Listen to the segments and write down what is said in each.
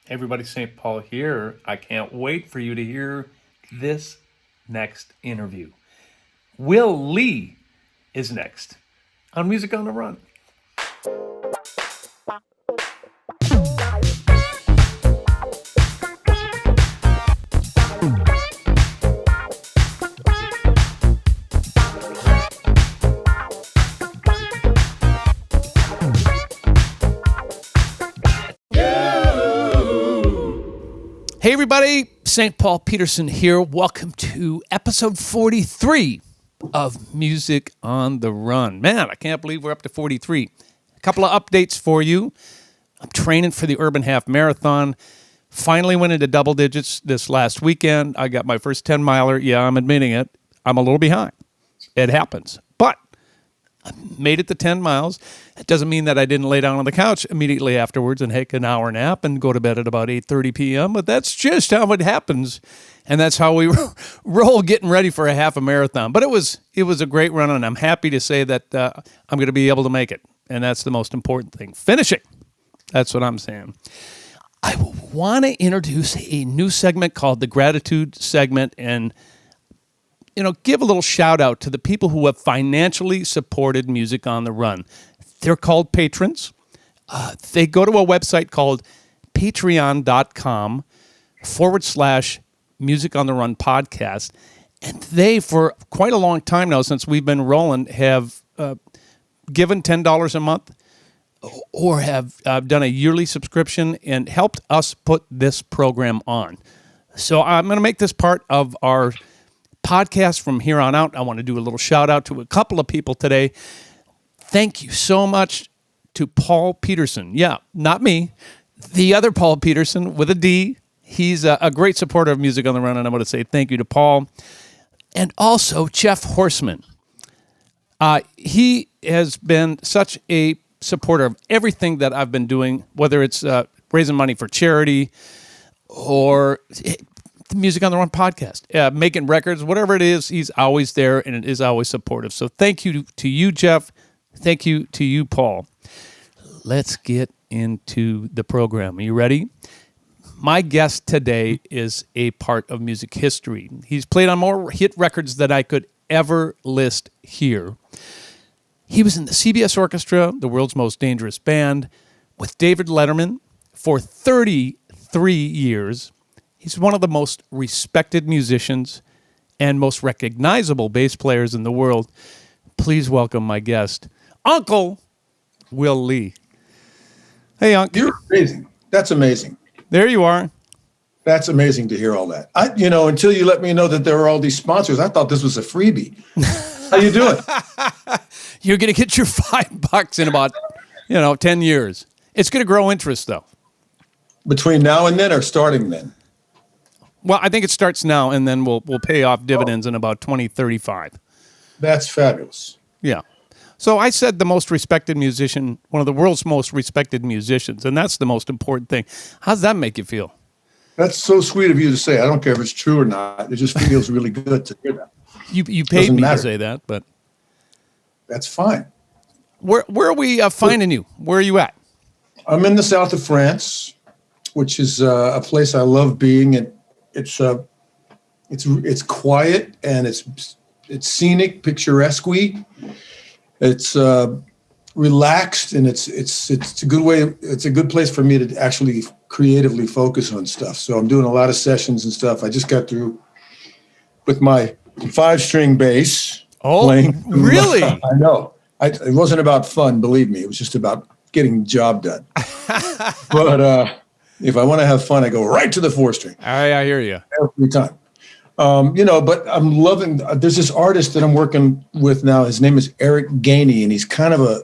Hey everybody, St. Paul here. I can't wait for you to hear this next interview. Will Lee is next on Music on the Run. Hey everybody, St. Paul Peterson here. Welcome to episode 43 of Music on the Run. Man, I can't believe we're up to 43. A couple of updates for you. I'm training for the Urban Half Marathon. Finally went into double digits this last weekend. I got my first 10 miler. Yeah, I'm admitting it. I'm a little behind. It happens. But I made it to 10 miles. It doesn't mean that I didn't lay down on the couch immediately afterwards and take an hour nap and go to bed at about 8:30 p.m., but that's just how it happens, and that's how we roll getting ready for a half a marathon. But it was a great run, and I'm happy to say that I'm going to be able to make it, and that's the most important thing. Finishing. That's what I'm saying. I want to introduce a new segment called the Gratitude segment, and give a little shout out to the people who have financially supported Music on the Run. They're called patrons. They go to a website called patreon.com/Music on the Run podcast. And they, for quite a long time now, since we've been rolling, have given $10 a month or have done a yearly subscription and helped us put this program on. So I'm going to make this part of our podcast from here on out. I want to do a little shout out to a couple of people today. Thank you so much to Paul Peterson. Yeah, not me. The other Paul Peterson with a D. He's a great supporter of Music on the Run, and I want to say thank you to Paul. And also Jeff Horseman. He has been such a supporter of everything that I've been doing, whether it's raising money for charity or the Music on the Run podcast, making records, whatever it is, he's always there and it is always supportive. So thank you to you, Jeff. Thank you to you, Paul. Let's get into the program. Are you ready? My guest today is a part of music history. He's played on more hit records than I could ever list here. He was in the CBS Orchestra, the world's most dangerous band, with David Letterman for 33 years. He's one of the most respected musicians and most recognizable bass players in the world. Please welcome my guest, Uncle Will Lee. Hey, Uncle. You're amazing. That's amazing. There you are. That's amazing to hear all that. Until you let me know that there were all these sponsors, I thought this was a freebie. How you doing? You're going to get your $5 in about, 10 years. It's going to grow interest, though. Between now and then or starting then? Well, I think it starts now, and then we'll pay off dividends in about 2035. That's fabulous. Yeah. So I said the most respected musician, one of the world's most respected musicians, and that's the most important thing. How does that make you feel? That's so sweet of you to say. I don't care if it's true or not. It just feels really good to hear that. You paid me to say that, but that's fine. Where are we finding you? Where are you at? I'm in the south of France, which is a place I love being. It's quiet and it's scenic, picturesque. It's relaxed and it's a good way. It's a good place for me to actually creatively focus on stuff. So I'm doing a lot of sessions and stuff. I just got through with my 5-string bass. Oh, playing. Really? I know. It wasn't about fun, believe me. It was just about getting the job done. But if I want to have fun, I go right to the 4-string. I hear you. Every time. But I'm loving, there's this artist that I'm working with now. His name is Eric Gainey, and he's kind of a,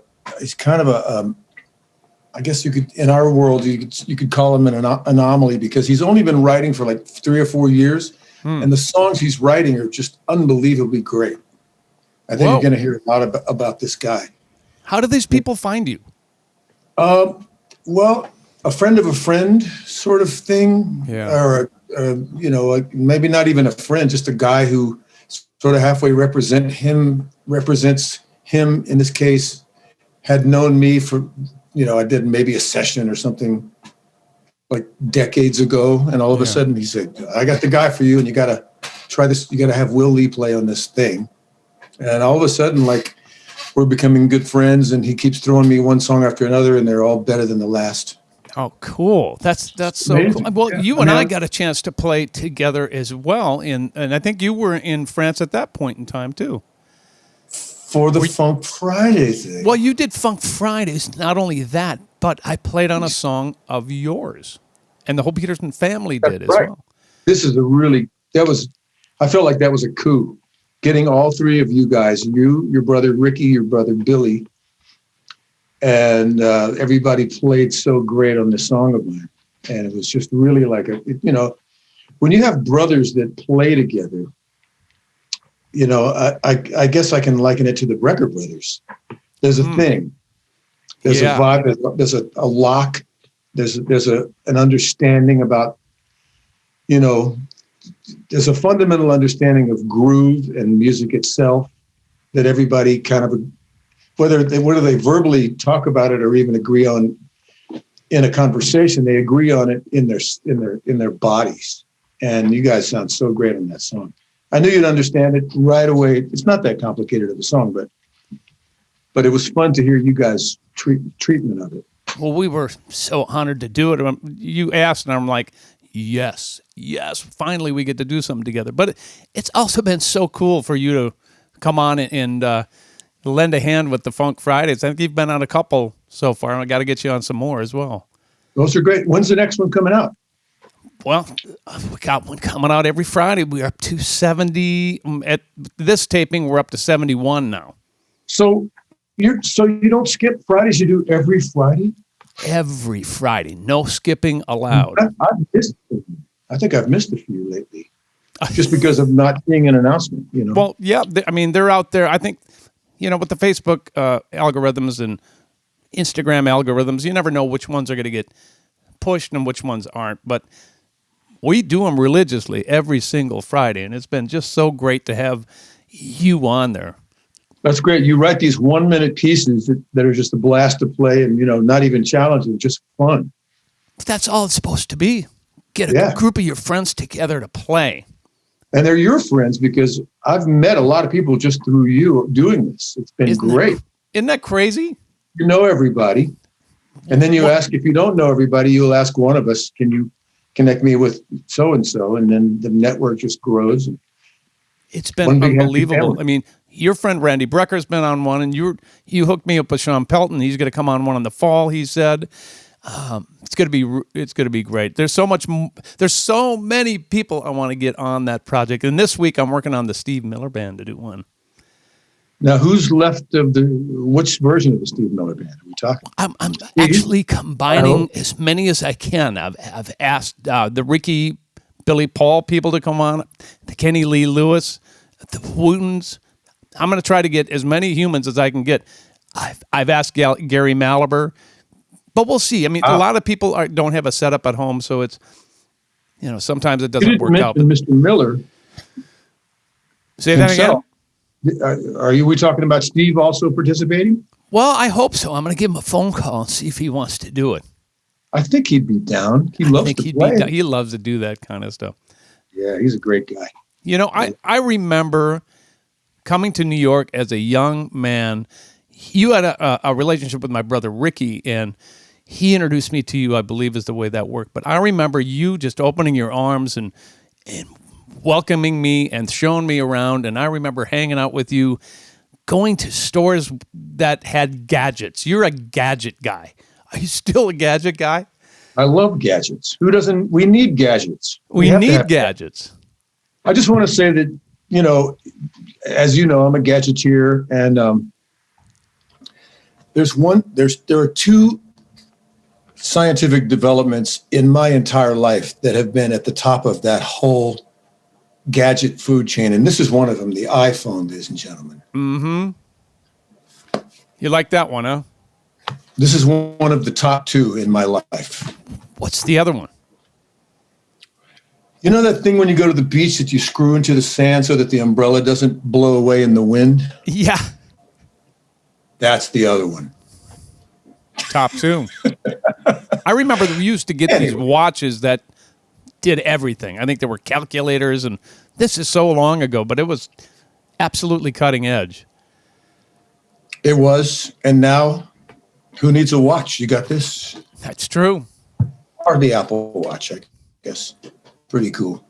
I guess you could, in our world, you could call him an anomaly because he's only been writing for like 3 or 4 years. And the songs he's writing are just unbelievably great. I think you're going to hear a lot about this guy. How do these people find you? Well, a friend of a friend sort of thing, or maybe not even a friend, just a guy who sort of halfway represents him in this case, had known me for, I did maybe a session or something like decades ago. And all of a sudden he said, I got the guy for you, and you got to try this. You got to have Will Lee play on this thing. And all of a sudden, like, we're becoming good friends, and he keeps throwing me one song after another, and they're all better than the last. Oh, cool. That's so Amazing. cool. Well, Yeah. you and I got a chance to play together as well. And I think you were in France at that point in time, too. For the Funk Friday thing. Well, you did Funk Fridays. Not only that, but I played on a song of yours. And the whole Peterson family did as well. This is I felt like that was a coup. Getting all three of you guys, you, your brother Ricky, your brother Billy, and everybody played so great on this song of mine. And it was just really like when you have brothers that play together, I guess I can liken it to the Brecker brothers. There's a thing. There's a vibe. There's a lock. There's an understanding about, there's a fundamental understanding of groove and music itself that everybody kind of, whether they verbally talk about it or even agree on in a conversation, they agree on it in their bodies. And you guys sound so great on that song. I knew you'd understand it right away. It's not that complicated of a song, but it was fun to hear you guys treatment of it. Well, we were so honored to do it. You asked, and I'm like, yes. Finally, we get to do something together. But it's also been so cool for you to come on and lend a hand with the Funk Fridays. I think you've been on a couple so far, and I got to get you on some more as well. Those are great. When's the next one coming out? Well, we got one coming out every Friday. We're up to 70. At this taping, we're up to 71 now. So you don't skip Fridays. You do every Friday. Every Friday, no skipping allowed. I think I've missed a few lately, just because of not seeing an announcement. Well, yeah. They're out there. I think, with the Facebook algorithms and Instagram algorithms, you never know which ones are going to get pushed and which ones aren't. But we do them religiously every single Friday, and it's been just so great to have you on there. That's great. You write these 1-minute pieces that are just a blast to play and, not even challenging, just fun. That's all it's supposed to be. Get a group of your friends together to play. And they're your friends, because I've met a lot of people just through you doing this. It's been great. Isn't that crazy? You know everybody. And then you ask, if you don't know everybody, you'll ask one of us, can you connect me with so-and-so? And then the network just grows. It's been unbelievable. Your friend Randy Brecker's been on one, and you hooked me up with Sean Pelton. He's going to come on one in the fall, he said. It's going to be great. There's so many people I want to get on that project. And this week I'm working on the Steve Miller Band to do one. Now, who's left of which version of the Steve Miller Band are we talking? I'm actually combining as many as I can. I've asked the Ricky, Billy Paul people to come on, the Kenny Lee Lewis, the Wootens. I'm going to try to get as many humans as I can get. I've asked Gary Malaber, but we'll see. A lot of people don't have a setup at home, so it's, sometimes it doesn't work out. Mr. Miller. Say that again? Are we talking about Steve also participating? Well, I hope so. I'm going to give him a phone call and see if he wants to do it. I think he'd be down. He loves to play. He loves to do that kind of stuff. Yeah, he's a great guy. I remember coming to New York as a young man. You had a relationship with my brother Ricky, and he introduced me to you, I believe is the way that worked. But I remember you just opening your arms and welcoming me and showing me around. And I remember hanging out with you, going to stores that had gadgets. You're a gadget guy. Are you still a gadget guy? I love gadgets. Who doesn't? We need gadgets. We need gadgets. I just want to say that, as you know, I'm a gadgeteer, and there are two scientific developments in my entire life that have been at the top of that whole gadget food chain, and this is one of them, the iPhone, ladies and gentlemen. Mm-hmm. You like that one, huh? This is one of the top two in my life. What's the other one? You know that thing when you go to the beach that you screw into the sand so that the umbrella doesn't blow away in the wind? Yeah. That's the other one. top tune. I remember we used to get these watches that did everything. I think there were calculators, and this is so long ago, but it was absolutely cutting edge. It was, and now, who needs a watch? You got this. That's true. Or the Apple Watch, I guess. Pretty cool.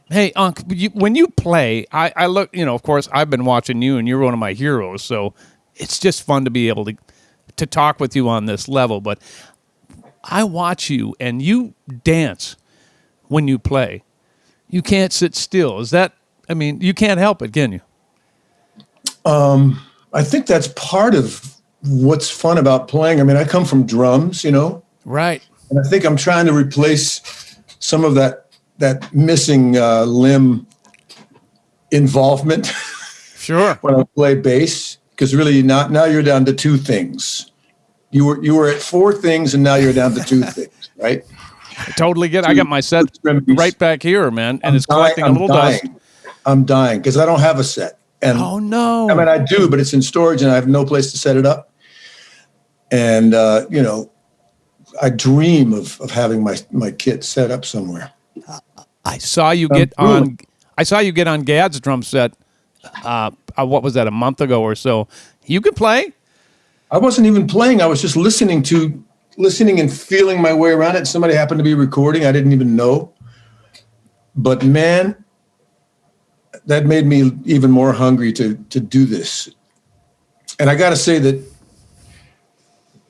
Hey, Unc, when you play, I look, of course, I've been watching you, and you're one of my heroes, so it's just fun to be able to talk with you on this level, but I watch you, and you dance when you play. You can't sit still. You can't help it, can you? I think that's part of what's fun about playing. I mean, I come from drums, Right. And I think I'm trying to replace some of that missing limb involvement. Sure. When I play bass, because really now you're down to two things. You were at four things, and now you're down to two things, right? I totally get it. I got my set right back here, man, and it's collecting a little dust. I'm dying because I don't have a set. And oh, no. I mean, I do, but it's in storage, and I have no place to set it up. And, I dream of having my kit set up somewhere. I saw you get on Gad's drum set. What was that, a month ago or so? You could play? I wasn't even playing. I was just listening and feeling my way around it. Somebody happened to be recording. I didn't even know. But man, that made me even more hungry to do this. And I got to say that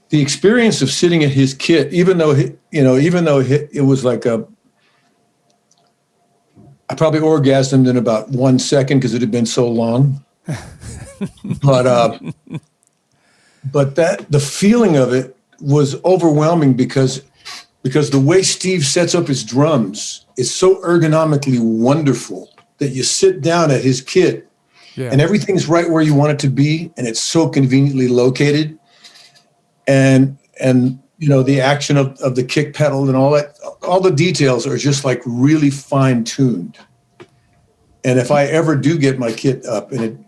the experience of sitting at his kit, even though it was like I probably orgasmed in about 1 second because it had been so long. But the feeling of it was overwhelming because the way Steve sets up his drums is so ergonomically wonderful that you sit down at his kit and everything's right where you want it to be, and it's so conveniently located. And the action of the kick pedal and all that, all the details are just like really fine tuned. And if I ever do get my kit up and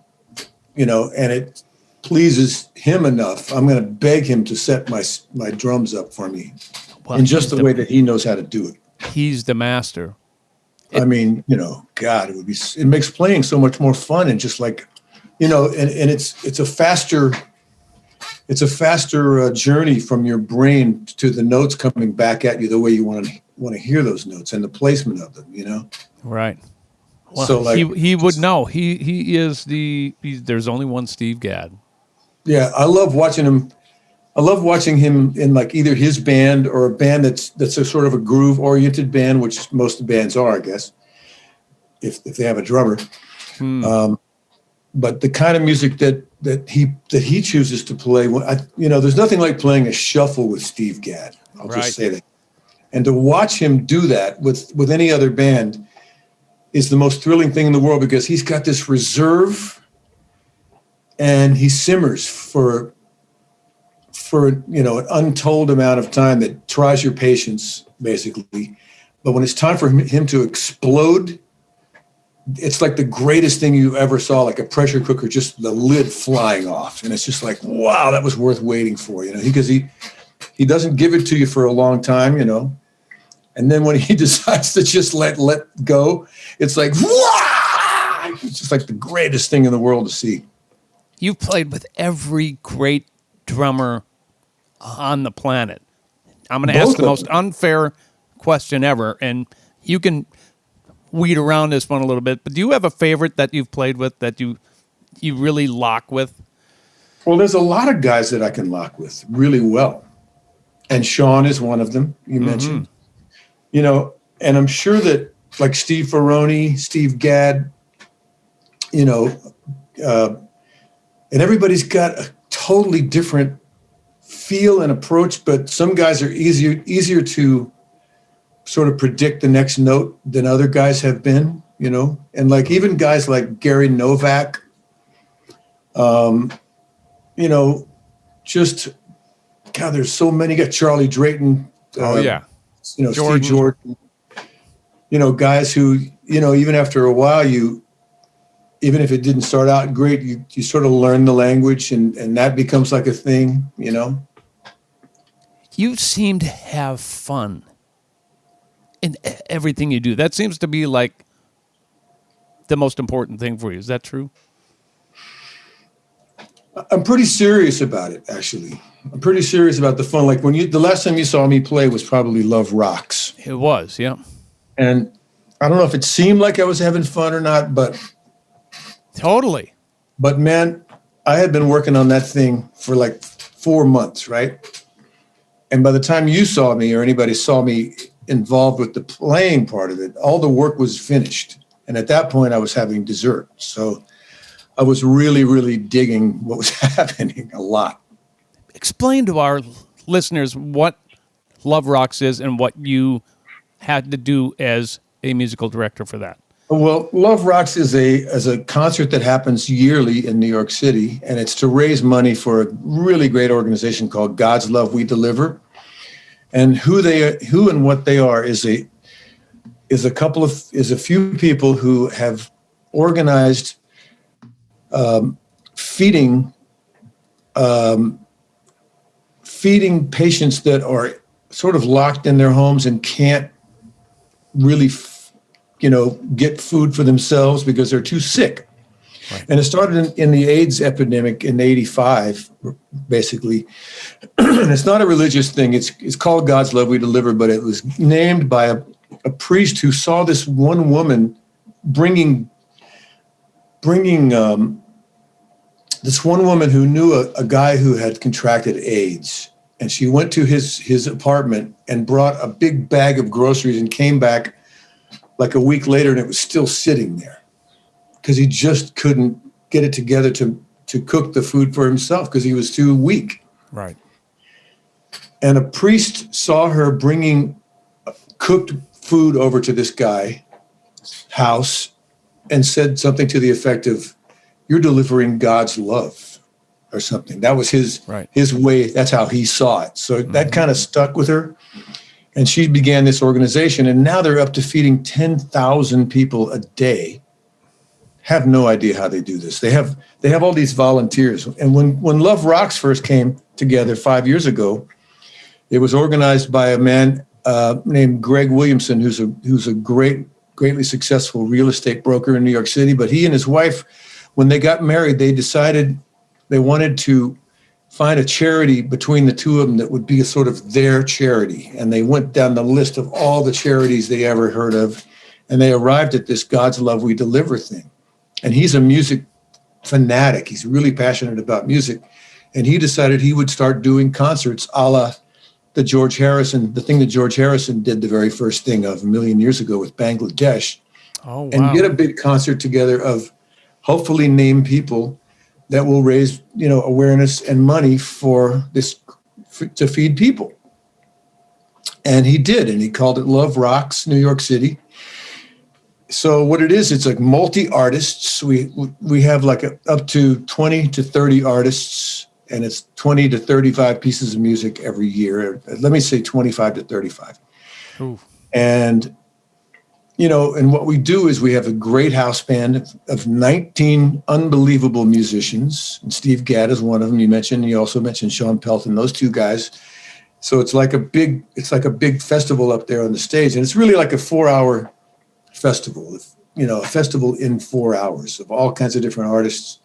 it pleases him enough, I'm going to beg him to set my drums up for me in just the way that he knows how to do it. He's the master. I mean, God, it makes playing so much more fun, and just like, and it's a faster journey from your brain to the notes coming back at you the way you want to hear those notes and the placement of them, Right. Well, so he would know. He is there's only one Steve Gadd. Yeah, I love watching him. I love watching him in like either his band or a band that's a sort of a groove-oriented band, which most of the bands are, I guess, if they have a drummer. But the kind of music that he chooses to play, there's nothing like playing a shuffle with Steve Gadd. I'll just say that. And to watch him do that with any other band is the most thrilling thing in the world, because he's got this reserve and he simmers for an untold amount of time that tries your patience, basically. But when it's time for him to explode, it's like the greatest thing you ever saw, like a pressure cooker, just the lid flying off. And it's just like, wow, that was worth waiting for, because he doesn't give it to you for a long time, And then when he decides to just let go, it's like, wow! It's just like the greatest thing in the world to see. You've played with every great drummer on the planet. I'm going to ask the most unfair question ever, and you can weed around this one a little bit, but do you have a favorite that you've played with that you really lock with? Well, there's a lot of guys that I can lock with really well. And Sean is one of them, you mentioned. And I'm sure that like Steve Ferroni, Steve Gadd, and everybody's got a totally different feel and approach, but some guys are easier to sort of predict the next note than other guys have been, and like even guys like Gary Novak, just, God, there's so many. You got Charlie Drayton. Jordan. Steve Jordan, guys who, even after a while, even if it didn't start out great, you sort of learn the language and that becomes like a thing, you seem to have fun in everything you do. That seems to be like the most important thing for you. Is that true? I'm pretty serious about it, actually. I'm pretty serious about the fun. Like the last time you saw me play was probably Love Rocks. It was, yeah. And I don't know if it seemed like I was having fun or not, Totally. but man, I had been working on that thing for like 4 months, right? And by the time you saw me or anybody saw me involved with the playing part of it, all the work was finished. And at that point, I was having dessert. So I was really, really digging what was happening a lot. Explain to our listeners what Love Rocks is and what you had to do as a musical director for that. Well, Love Rocks is a concert that happens yearly in New York City, and it's to raise money for a really great organization called God's Love We Deliver. And who and what they are is a few people who have organized feeding patients that are sort of locked in their homes and can't really get food for themselves because they're too sick. Right. And it started in the AIDS epidemic in '85, basically. And it's not a religious thing. It's called God's Love We Deliver, but it was named by a priest who saw this one woman bringing this one woman who knew a guy who had contracted AIDS. And she went to his apartment and brought a big bag of groceries and came back like a week later, and it was still sitting there because he just couldn't get it together to cook the food for himself because he was too weak. Right. And a priest saw her bringing cooked food over to this guy's house and said something to the effect of, "You're delivering God's love," or something. That was his way. That's how he saw it. So that kind of stuck with her. And she began this organization, and now they're up to feeding 10,000 people a day. Have no idea how they do this. They have all these volunteers. And when Love Rocks first came together 5 years ago, it was organized by a man named Greg Williamson, who's a greatly successful real estate broker in New York City. But he and his wife, when they got married, they decided they wanted to find a charity between the two of them that would be a sort of their charity. And they went down the list of all the charities they ever heard of, and they arrived at this God's Love We Deliver thing. And he's a music fanatic. He's really passionate about music. And he decided he would start doing concerts a la the thing that George Harrison did the very first thing of a million years ago with Bangladesh. Oh, wow. And get a big concert together of hopefully named people that will raise, awareness and money to feed people. And he did, and he called it Love Rocks New York City. So what it is, it's like multi-artists. We have like up to 20 to 30 artists, and it's 20 to 35 pieces of music every year. Let me say 25 to 35. Ooh. And and what we do is we have a great house band of 19 unbelievable musicians. And Steve Gadd is one of them. You also mentioned Sean Pelton, those two guys. So it's like a big festival up there on the stage. And it's really like a 4-hour festival, a festival in 4 hours of all kinds of different artists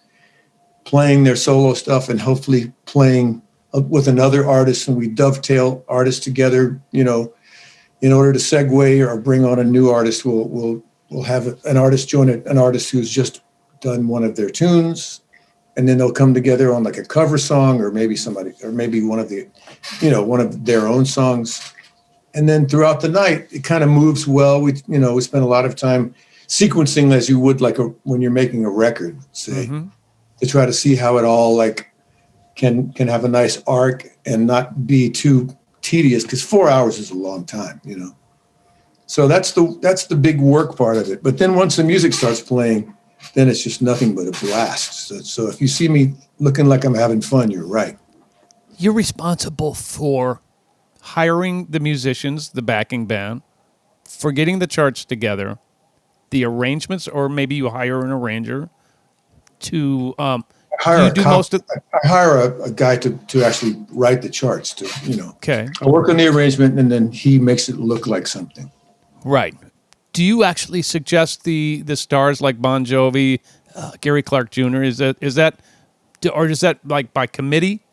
playing their solo stuff and hopefully playing with another artist. And we dovetail artists together, in order to segue or bring on a new artist. We'll have an artist join an artist who's just done one of their tunes, and then they'll come together on like a cover song or maybe one of their own songs. And then throughout the night, it kind of moves well. We spend a lot of time sequencing as you would when you're making a record, say, to try to see how it all can have a nice arc and not be too tedious, because 4 hours is a long time, So that's the big work part of it. But then once the music starts playing, then it's just nothing but a blast. So if you see me looking like I'm having fun, you're right. You're responsible for hiring the musicians, the backing band, for getting the charts together, the arrangements, or maybe you hire an arranger to hire you do most of? I hire a guy to actually write the charts. Okay, I work on the arrangement, and then he makes it look like something. right. Do you actually suggest the stars like Bon Jovi, Gary Clark Jr.? Is that, or is that like by committee?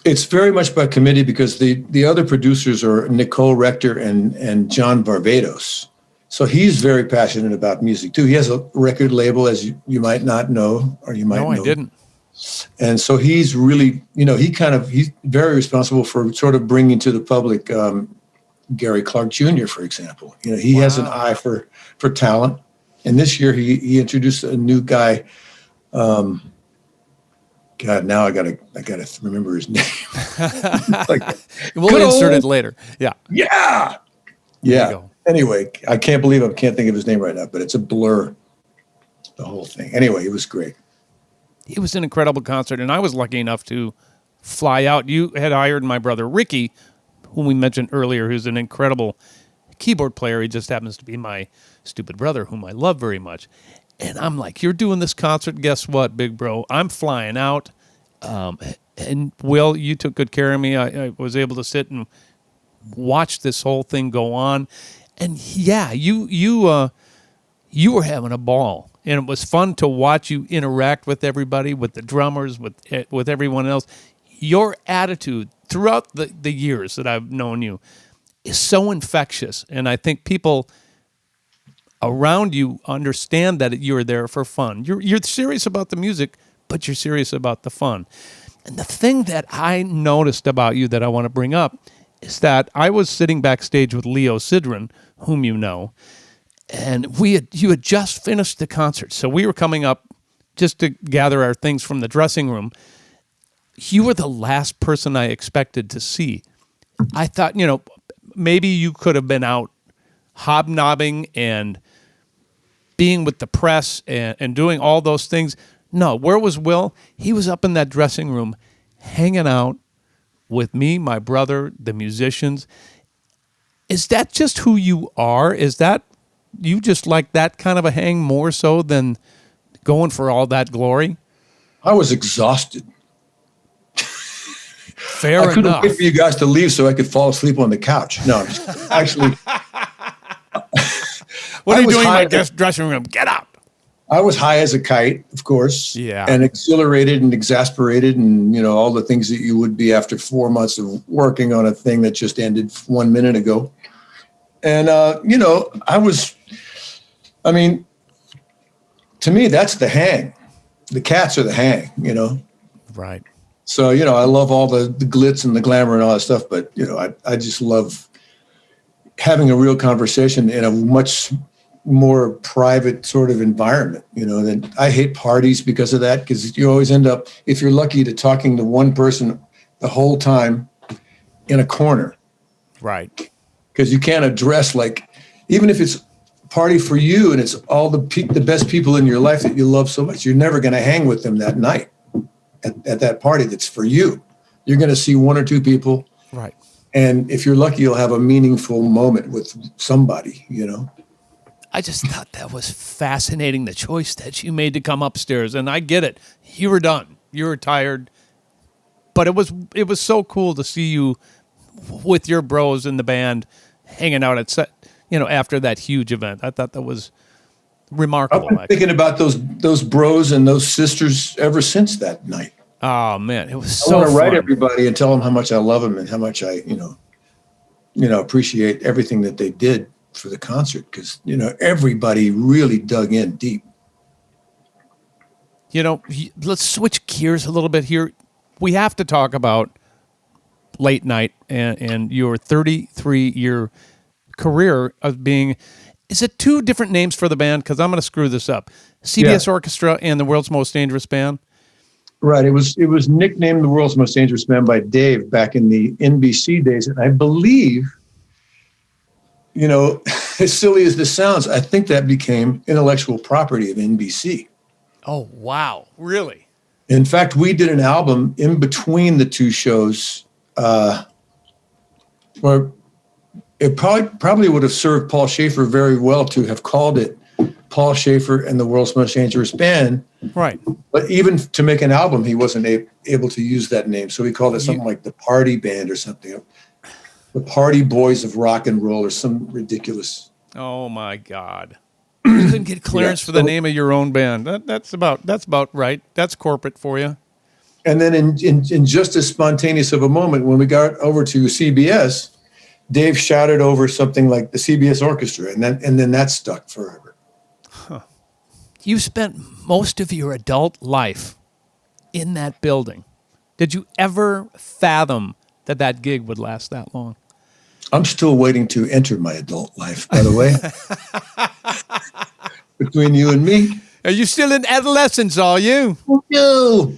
It's very much by committee because the other producers are Nicole Rector and John Barbados. So he's very passionate about music too. He has a record label, as you might not know, or you might know. No, I didn't. And so he's really, he's very responsible for sort of bringing to the public Gary Clark Jr., for example. He has an eye for talent. And this year he introduced a new guy. God, now I gotta remember his name. We'll insert it later. Yeah. Yeah. Anyway, I can't think of his name right now, but it's a blur, the whole thing. Anyway, it was great. It was an incredible concert, and I was lucky enough to fly out. You had hired my brother Ricky, whom we mentioned earlier, who's an incredible keyboard player. He just happens to be my stupid brother, whom I love very much. And I'm like, you're doing this concert. Guess what, big bro? I'm flying out. And Will, you took good care of me. I was able to sit and watch this whole thing go on. And yeah, you were having a ball. And it was fun to watch you interact with everybody, with the drummers, with everyone else. Your attitude throughout the years that I've known you is so infectious. And I think people around you understand that you're there for fun. You're serious about the music, but you're serious about the fun. And the thing that I noticed about you that I want to bring up is that I was sitting backstage with Leo Sidran, whom you know, and you had just finished the concert. So we were coming up just to gather our things from the dressing room. You were the last person I expected to see. I thought, maybe you could have been out hobnobbing and being with the press and doing all those things. No, where was Will? He was up in that dressing room hanging out with me, my brother, the musicians. Is that just who you are? Is that you just like that kind of a hang more so than going for all that glory? I was exhausted. Fair enough. I couldn't wait for you guys to leave so I could fall asleep on the couch. No, actually. What are you doing in my dressing room? Get up. I was high as a kite, of course. Yeah. And exhilarated and exasperated and, all the things that you would be after 4 months of working on a thing that just ended 1 minute ago. And, to me, that's the hang. The cats are the hang, Right. So, I love all the glitz and the glamour and all that stuff. But, I just love having a real conversation in a much more private sort of environment, than I hate parties because of that, because you always end up, if you're lucky, to talking to one person the whole time in a corner. Right. Because you can't address, even if it's a party for you and it's all the best people in your life that you love so much, you're never going to hang with them that night at that party that's for you. You're going to see one or two people. Right. And if you're lucky, you'll have a meaningful moment with somebody, I just thought that was fascinating, the choice that you made to come upstairs. And I get it. You were done. You were tired. But it was so cool to see you with your bros in the band hanging out at set, after that huge event. I thought that was remarkable. I've been thinking about those bros and those sisters ever since that night. Oh man, it was so I want to write fun. everybody and tell them how much I love them and how much I, appreciate everything that they did for the concert, because, everybody really dug in deep. Let's switch gears a little bit here. We have to talk about Late Night and your 33-year career of being, is it two different names for the band? Because I'm going to screw this up. CBS Orchestra and the World's Most Dangerous Band? Right. It was nicknamed the World's Most Dangerous Band by Dave back in the NBC days. And I believe, as silly as this sounds, I think that became intellectual property of NBC. Oh, wow. Really? In fact, we did an album in between the two shows where it probably would have served Paul Schaefer very well to have called it Paul Schaefer and the World's Most Dangerous Band. Right. But even to make an album, he wasn't able to use that name. So he called it something like the Party Band or something. The Party Boys of Rock and Roll or some ridiculous. Oh my God. You couldn't get clearance for the name of your own band. That's about right. That's corporate for you. And then in just as spontaneous of a moment, when we got over to CBS, Dave shouted over something like the CBS Orchestra, and then that stuck forever. Huh. You spent most of your adult life in that building. Did you ever fathom that gig would last that long? I'm still waiting to enter my adult life, by the way. Between you and me. Are you still in adolescence, are you? No.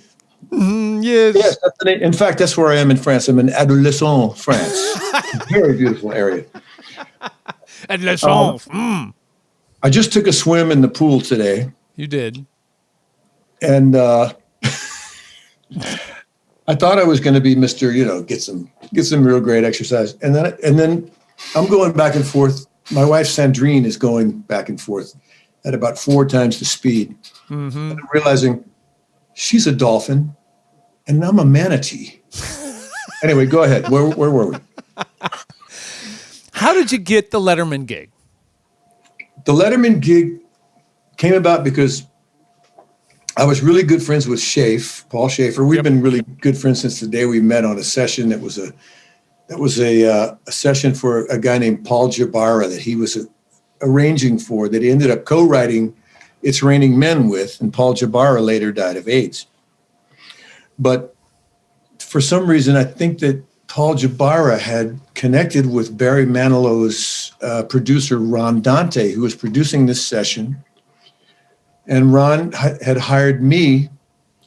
Yes. Yes. In fact, that's where I am in France. I'm in Adolescent, France. Very beautiful area. Adolescent. I just took a swim in the pool today. You did. And I thought I was going to be Mr., get some real great exercise. And then I'm going back and forth. My wife, Sandrine, is going back and forth at about 4 times the speed. Mm-hmm. And I'm realizing she's a dolphin and I'm a manatee. Anyway, go ahead. Where were we? How did you get the Letterman gig? The Letterman gig came about because I was really good friends with Paul Schaefer. We've been really good friends since the day we met on a session that was a session for a guy named Paul Jabara that he was arranging for, that he ended up co-writing It's Raining Men with, and Paul Jabara later died of AIDS. But for some reason, I think that Paul Jabara had connected with Barry Manilow's producer, Ron Dante, who was producing this session. And Ron had hired me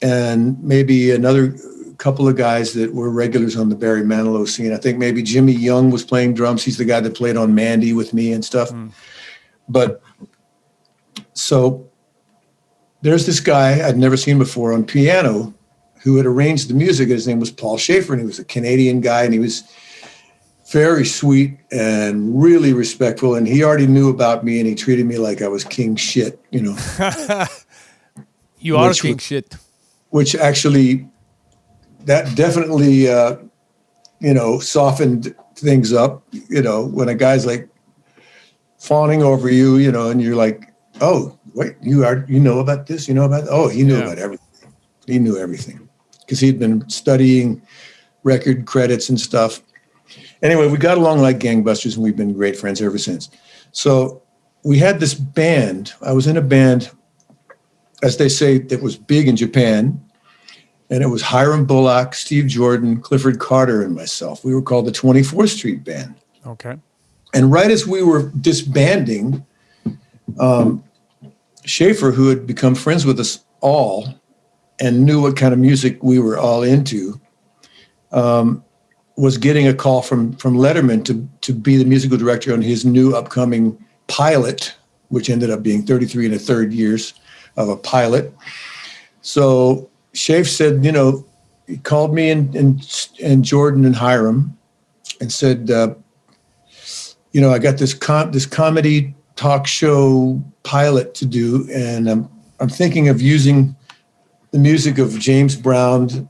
and maybe another couple of guys that were regulars on the Barry Manilow scene. I think maybe Jimmy Young was playing drums. He's the guy that played on Mandy with me and stuff. But so there's this guy I'd never seen before on piano who had arranged the music. His name was Paul Schaefer, and he was a Canadian guy, and he was very sweet and really respectful. And he already knew about me, and he treated me like I was king shit, You are king shit. Which actually, that definitely, softened things up, when a guy's like fawning over you, and you're like, oh, wait, you know about this? You know about that? Oh, he knew about everything. He knew everything because he'd been studying record credits and stuff. Anyway, we got along like gangbusters, and we've been great friends ever since. So we had this band. I was in a band, as they say, that was big in Japan. And it was Hiram Bullock, Steve Jordan, Clifford Carter, and myself. We were called the 24th Street Band. Okay. And right as we were disbanding, Schaefer, who had become friends with us all and knew what kind of music we were all into, was getting a call from Letterman to be the musical director on his new upcoming pilot, which ended up being 33 1/3 years of a pilot. So Schaefer said, he called me and Jordan and Hiram and said, I got this comedy talk show pilot to do, and I'm thinking of using the music of James Brown,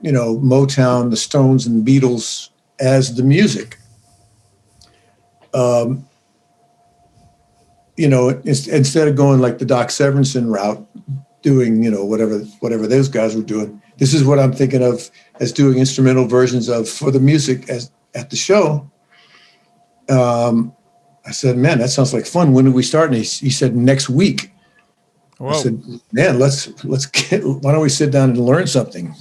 Motown, the Stones, and the Beatles as the music. Instead of going like the Doc Severinsen route, doing, whatever those guys were doing. This is what I'm thinking of as doing instrumental versions of for the music at the show. I said, man, that sounds like fun. When do we start? And he said, next week. Whoa. I said, man, why don't we sit down and learn something,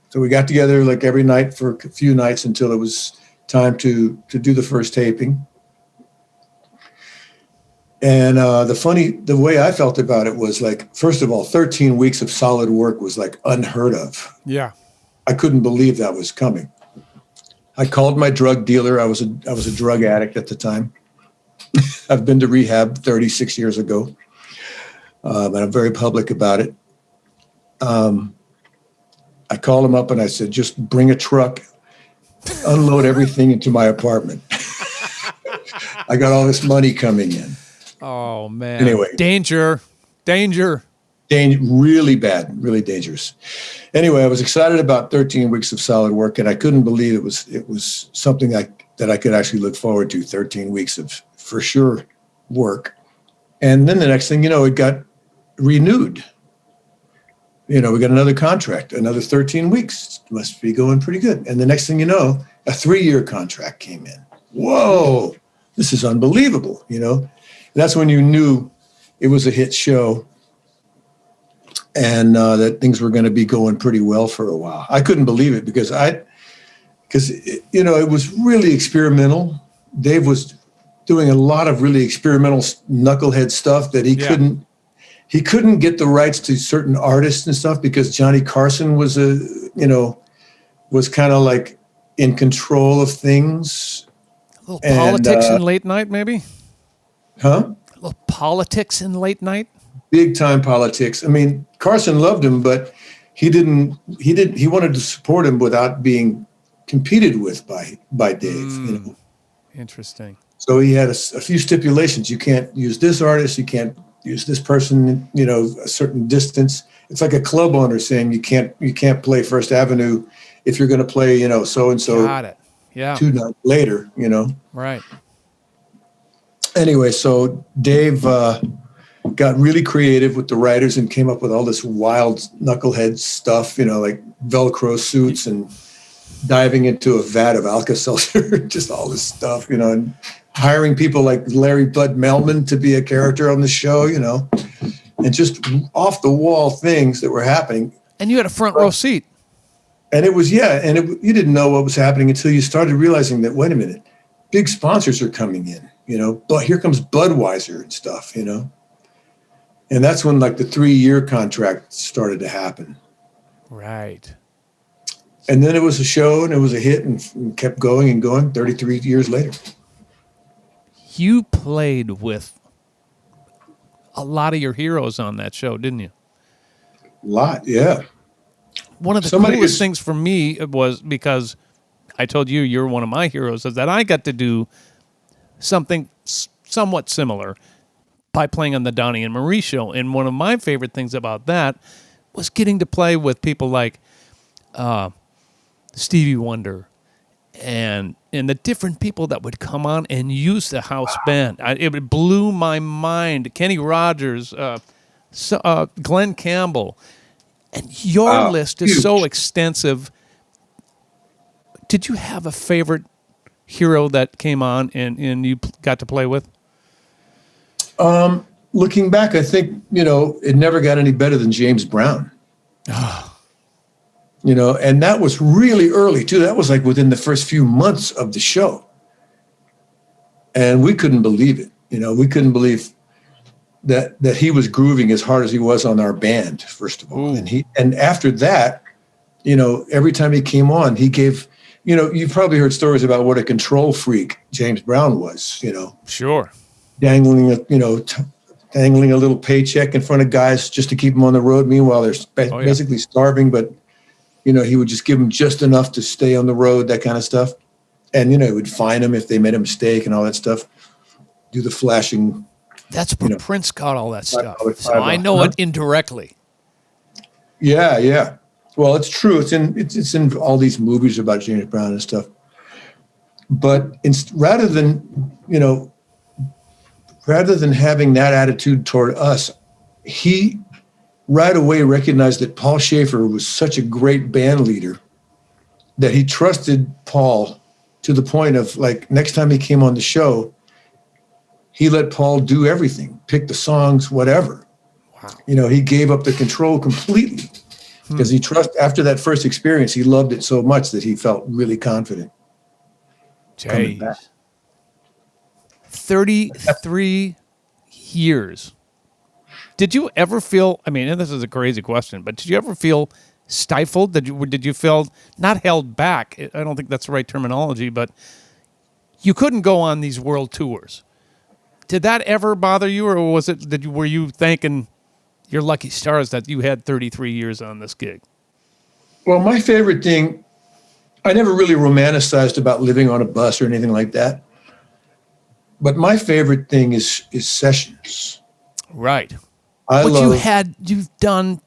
so we got together like every night for a few nights until it was time to do the first taping. And the way I felt about it was like, first of all, 13 weeks of solid work was like unheard of. Yeah. I couldn't believe that was coming. I called my drug dealer. I was a drug addict at the time. I've been to rehab 36 years ago, and I'm very public about it. I called him up and I said, just bring a truck, unload everything into my apartment. I got all this money coming in. Oh man. Anyway, Danger. really bad, really dangerous. Anyway, I was excited about 13 weeks of solid work, and I couldn't believe it was something that I could actually look forward to. 13 weeks of for sure work, and then the next thing you know, it got renewed. We got another contract, another 13 weeks. Must be going pretty good. And the next thing you know, a 3-year contract came in. Whoa, this is unbelievable. And that's when you knew it was a hit show, and that things were going to be going pretty well for a while. I couldn't believe it because it was really experimental. Dave was doing a lot of really experimental knucklehead stuff that he couldn't get the rights to certain artists and stuff because Johnny Carson was kind of like in control of things. A little politics in late night, maybe? Huh? A little politics in late night? Big time politics. I mean, Carson loved him, but he wanted to support him without being competed with by Dave. Interesting. So he had a few stipulations. You can't use this artist. You can't use this person, a certain distance. It's like a club owner saying you can't play First Avenue if you're going to play, so-and-so. Got it. Yeah. 2 nights later, Right. Anyway, so Dave got really creative with the writers and came up with all this wild knucklehead stuff, like Velcro suits and diving into a vat of Alka-Seltzer, just all this stuff, and hiring people like Larry Bud Melman to be a character on the show, and just off the wall things that were happening. And you had a front row seat. And it was, you didn't know what was happening until you started realizing that, wait a minute, big sponsors are coming in, but here comes Budweiser and stuff, and that's when like the 3-year contract started to happen. Right. And then it was a show and it was a hit and kept going and going 33 years later. You played with a lot of your heroes on that show, didn't you? A lot, yeah. One of the coolest things for me was because I told you you're one of my heroes, is that I got to do something somewhat similar by playing on the Donnie and Marie show. And one of my favorite things about that was getting to play with people like Stevie Wonder and the different people that would come on and use the house band. It blew my mind. Kenny Rogers, Glenn Campbell. And your list is so extensive. Did you have a favorite hero that came on and you got to play with? Looking back, I think, it never got any better than James Brown. And that was really early too. That was like within the first few months of the show. And we couldn't believe it. We couldn't believe that he was grooving as hard as he was on our band, first of all. Ooh. And after that, every time he came on, he gave, you've probably heard stories about what a control freak James Brown was, Sure. Dangling a little paycheck in front of guys just to keep them on the road. Meanwhile, they're basically starving, but he would just give them just enough to stay on the road, that kind of stuff. And, he would fine them if they made a mistake and all that stuff. Do the flashing. That's where Prince caught all that stuff. So I know it indirectly. Yeah. Well, it's true. It's in all these movies about James Brown and stuff. But rather than having that attitude toward us, he right away recognized that Paul Schaefer was such a great band leader that he trusted Paul to the point of, like, next time he came on the show, he let Paul do everything, pick the songs, whatever. Wow. He gave up the control completely because after that first experience, he loved it so much that he felt really confident. Coming back. 33 years. Did you ever feel, and this is a crazy question, but did you ever feel stifled? Did you feel not held back? I don't think that's the right terminology, but you couldn't go on these world tours. Did that ever bother you, or were you thanking your lucky stars that you had 33 years on this gig? Well, my favorite thing, I never really romanticized about living on a bus or anything like that. but my favorite thing is sessions. Right. I What love. you've done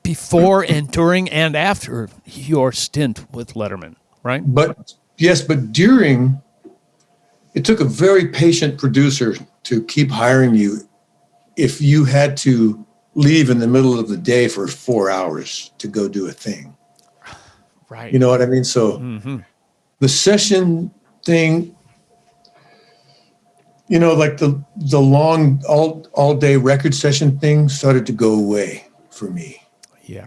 before and during and after your stint with Letterman, right? But yes, but during, it took a very patient producer to keep hiring you if you had to leave in the middle of the day for 4 hours to go do a thing. Right. You know what I mean? So the session thing, like the long all day record session thing started to go away for me Yeah.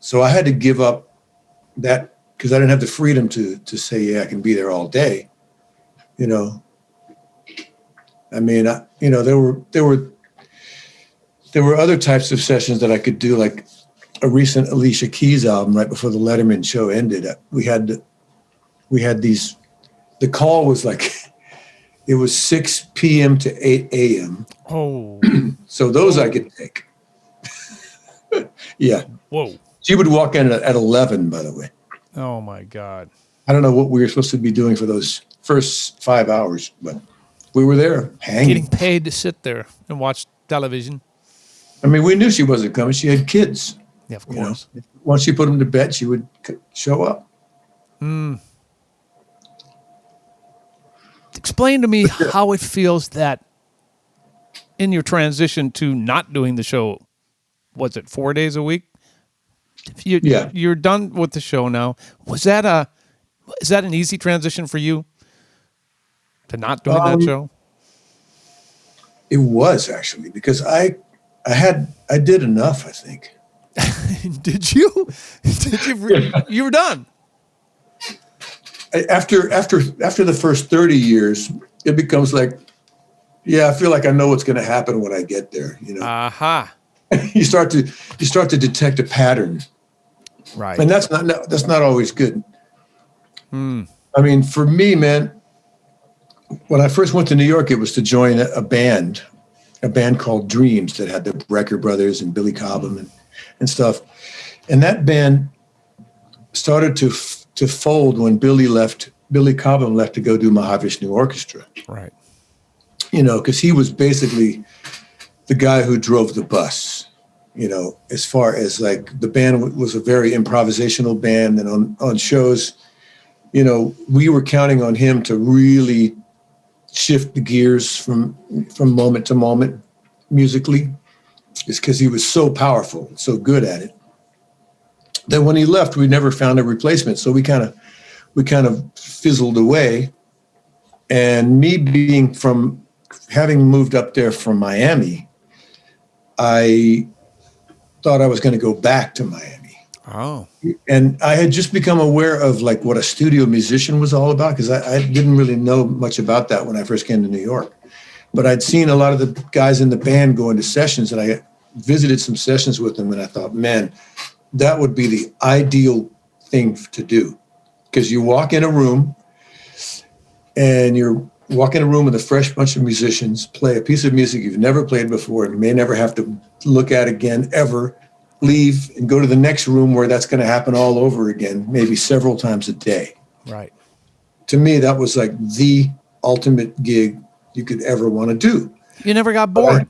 so I had to give up that because I didn't have the freedom to say, yeah, I can be there all day. You know, I mean, there were other types of sessions that I could do, like a recent Alicia Keys album right before the Letterman show ended. We had these. The call was like it was 6 p.m. to 8 a.m. Oh. So those I could take. Yeah, Whoa. she would walk in at 11. By the way, Oh my God. I don't know what we were supposed to be doing for those first 5 hours, but we were there hanging. Getting paid to sit there and watch television. I mean, we knew she wasn't coming. She had kids. Yeah, of course. Once she put them to bed, she would show up. Explain to me how it feels that in your transition to not doing the show, was it 4 days a week? Yeah. You're done with the show now. Is that an easy transition for you to not doing that show? It was actually because I did enough, I think. Did you? You were done. After the first 30 years, it becomes like, yeah, I feel like I know what's going to happen when I get there. Aha. You start to detect a pattern, Right. and that's not always good. I mean, for me, man, when I first went to New York, it was to join a band called Dreams that had the Brecker Brothers and Billy Cobham and stuff, and that band started to fold when Billy Cobham left to go do Mahavishnu Orchestra. Right. Because he was basically the guy who drove the bus, as far as like the band was a very improvisational band. And on shows, we were counting on him to really shift the gears from moment to moment musically, just because he was so powerful, so good at it. Then when he left, we never found a replacement. So we kind of fizzled away. And me having moved up there from Miami, I thought I was going to go back to Miami. Oh. And I had just become aware of like what a studio musician was all about, because I didn't really know much about that when I first came to New York. But I'd seen a lot of the guys in the band go into sessions, and I visited some sessions with them, and I thought, man, that would be the ideal thing to do. Because you walk in a room and you're walking in a room with a fresh bunch of musicians, play a piece of music you've never played before and may never have to look at again ever, leave and go to the next room where that's going to happen all over again, maybe several times a day. Right. To me, that was like the ultimate gig you could ever want to do. You never got bored.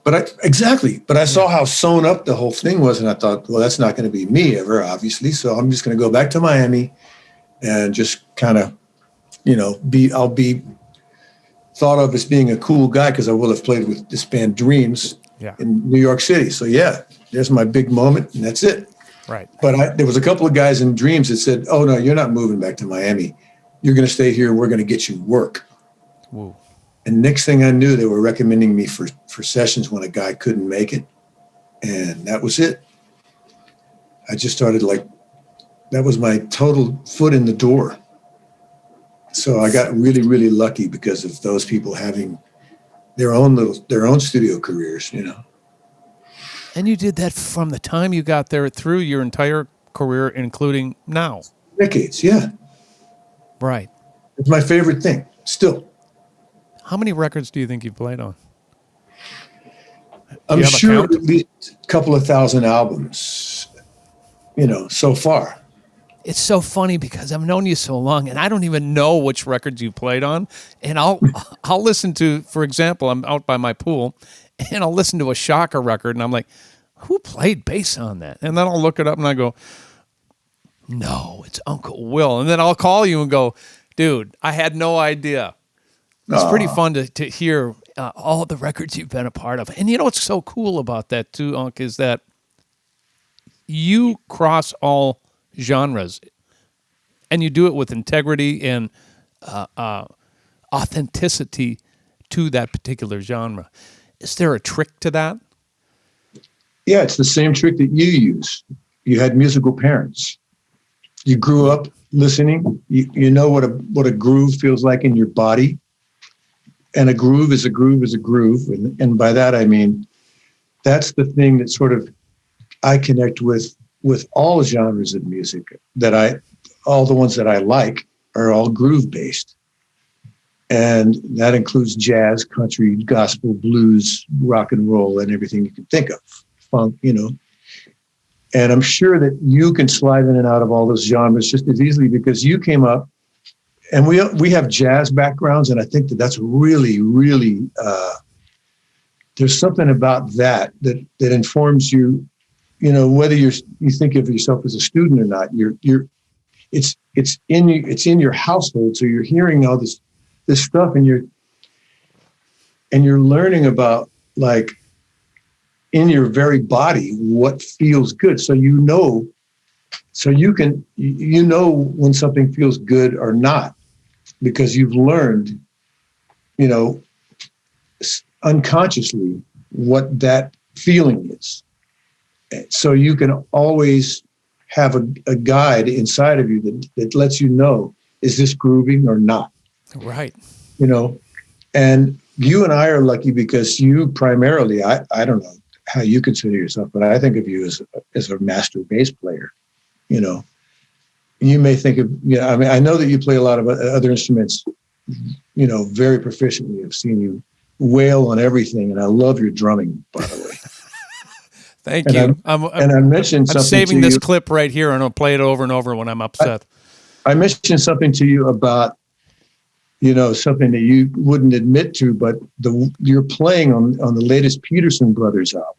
But I saw how sewn up the whole thing was, and I thought, well, that's not going to be me ever, obviously. So I'm just going to go back to Miami and just kind of, I'll be thought of as being a cool guy because I will have played with this band Dreams in New York City. So yeah, there's my big moment, and that's it. Right. But there was a couple of guys in Dreams that said, oh no, you're not moving back to Miami. You're going to stay here. We're going to get you work. Whoa. And next thing I knew, they were recommending me for sessions when a guy couldn't make it. And that was it. I just started that was my total foot in the door. So I got really, really lucky because of those people having their own studio careers, And you did that from the time you got there through your entire career, including now. Decades, yeah. Right. It's my favorite thing, still. How many records do you think you've played on? I'm sure at least a couple of thousand albums, so far. It's so funny because I've known you so long, and I don't even know which records you played on. And I'll listen to, for example, I'm out by my pool, and I'll listen to a Shocker record, and I'm like, who played bass on that? And then I'll look it up, and I go, no, it's Uncle Will. And then I'll call you and go, dude, I had no idea. It's pretty fun to hear all the records you've been a part of. And you know what's so cool about that too, Unc, is that you cross all genres, and you do it with integrity and authenticity to that particular genre. Is there a trick to that? Yeah, it's the same trick that you use. You had musical parents. You grew up listening. You know what a groove feels like in your body. And a groove is a groove is a groove. And by that, I mean, that's the thing that sort of I connect with all genres of music all the ones that I like are all groove based. And that includes jazz, country, gospel, blues, rock and roll, and everything you can think of, funk, And I'm sure that you can slide in and out of all those genres just as easily because you came up, and we have jazz backgrounds, and I think that's really, really, there's something about that informs you, whether you think of yourself as a student or not. It's in your household, so you're hearing all this stuff, and you're learning about, like, in your very body what feels good. So you know when something feels good or not, because you've learned, unconsciously what that feeling is. So you can always have a guide inside of you that lets you know, is this grooving or not? Right. And you and I are lucky because you primarily, I don't know how you consider yourself, but I think of you as a master bass player. You may think of, I mean, I know that you play a lot of other instruments, very proficiently. I've seen you wail on everything, and I love your drumming, by the way. Thank you. I mentioned something. I'm saving to this you. clip right here, and I'll play it over and over when I'm upset. I mentioned something to you about, something that you wouldn't admit to, but you're playing on the latest Peterson Brothers album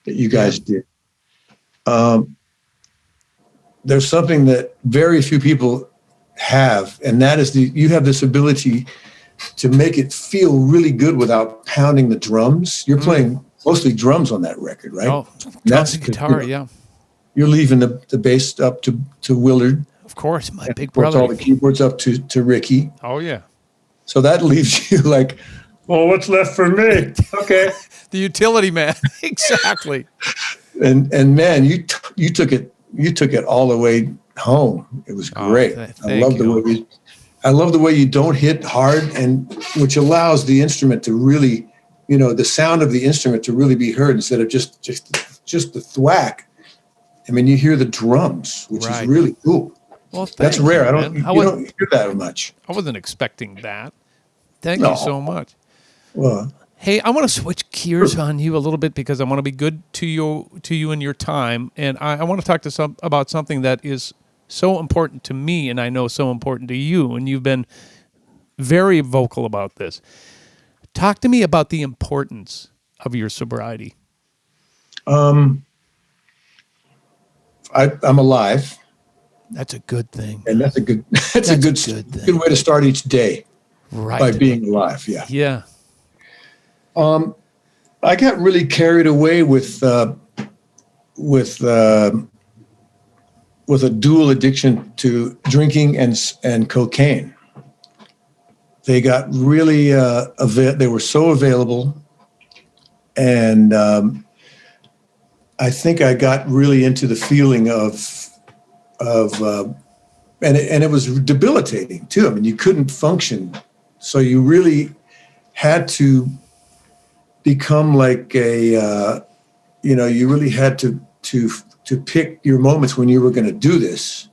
that you guys did. There's something that very few people have, and that is you have this ability to make it feel really good without pounding the drums. You're playing mostly drums on that record, right? Oh, drums and guitar, yeah. You're leaving the bass up to Willard. Of course, my big Of course, brother. all the keyboards up to Ricky. Oh, yeah. So that leaves you like, well, what's left for me? Okay. The utility man. Exactly. And man, you took it all the way home. It was great. I love the way you don't hit hard, and which allows the instrument to really, the sound of the instrument to really be heard instead of just the thwack. I mean, you hear the drums, which is really cool. Well, that's rare. You don't hear that much. I wasn't expecting that. Thank you so much. Well, hey, I want to switch gears on you a little bit because I want to be good to you and your time, and I want to talk about something that is so important to me, and I know so important to you, and you've been very vocal about this. Talk to me about the importance of your sobriety. I'm alive. That's a good thing. And that's a good way to start each day. Right. By being alive. Yeah. Yeah. I got really carried away with a dual addiction to drinking and cocaine. They got really they were so available, and I think I got really into the feeling of and it was debilitating too. I mean, you couldn't function, so you really had to become like you really had to pick your moments when you were going to do this.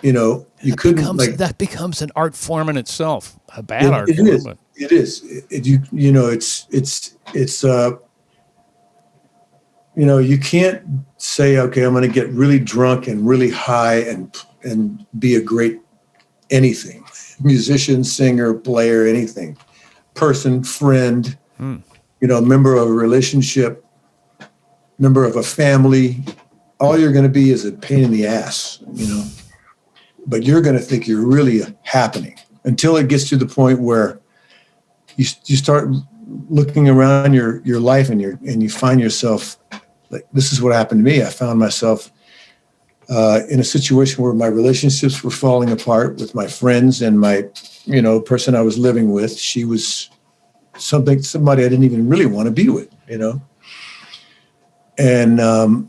That becomes an art form in itself, a bad art form. It is. you can't say, okay, I'm going to get really drunk and really high and be a great anything, musician, singer, player, anything, person, friend, member of a relationship, member of a family. All you're going to be is a pain in the ass, but you're going to think you're really happening until it gets to the point where you start looking around your life and you find yourself like, this is what happened to me. I found myself in a situation where my relationships were falling apart with my friends, and my, person I was living with, she was somebody I didn't even really want to be with, and